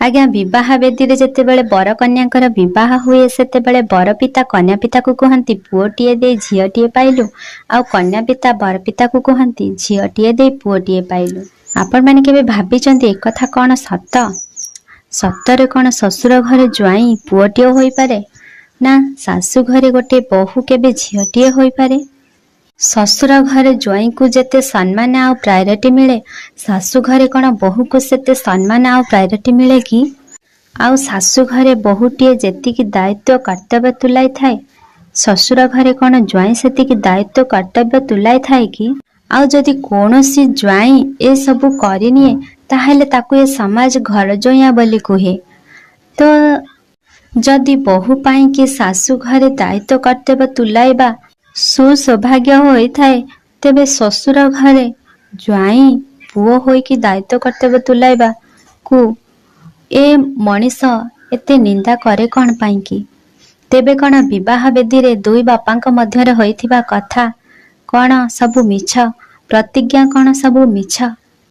आज्ञा विवाह बेदी रे जेतेबेले बर कन्याकर विवाह हुए सेतेबेले बर पिता कन्या पिता को कहती पुओटीए दे झीटीए पाइलु आ कन्या पिता बर पिता को कहती झीटीए दे पुओटीए पाइलु। आपण माने केबे भाबिचंती एक कथा कौन सत? सतरे कौन ससुर घरे ज्वाई पुओटीए होई पारे ना सासु घरे गोटे बहु केबे झीटीए होई पारे। ससुर घरे ज्वाई को जेते सम्मान आ प्रायोरिटी मिले सासु घरे कौन बहु को सेते सम्मान आ प्रायोरिटी मिले कि? आउ सासु घरे बहुटीए जेतिकी दायित्व कर्तव्य तुलाई थाए ससुर घरे कौन ज्वाई सेतिकी दायित्व कर्तव्य तुलाई थाए कि? आउ जदि कौनसी ज्वाई ए सबु करिनिए ताहेले ताकू ए समाज घर जोया बोली कुहे। तो जदि बहु पाई कि सासु घरे दायित्व कर्तव्य तुलाइबा सुसौभाग्य होई थाए तेबे ससुर घरे ज्वाई पुओ होई कि दायित्व कर्तव्य तुलाइबा को ए मनीष एते निंदा करे कौन पाई कि? तेबे कौन विवाह बेदी रे दुई बापांक मध्यरे होइथिबा कथा कौन सबु मिछ? प्रतिज्ञा कौन सबु मिछ?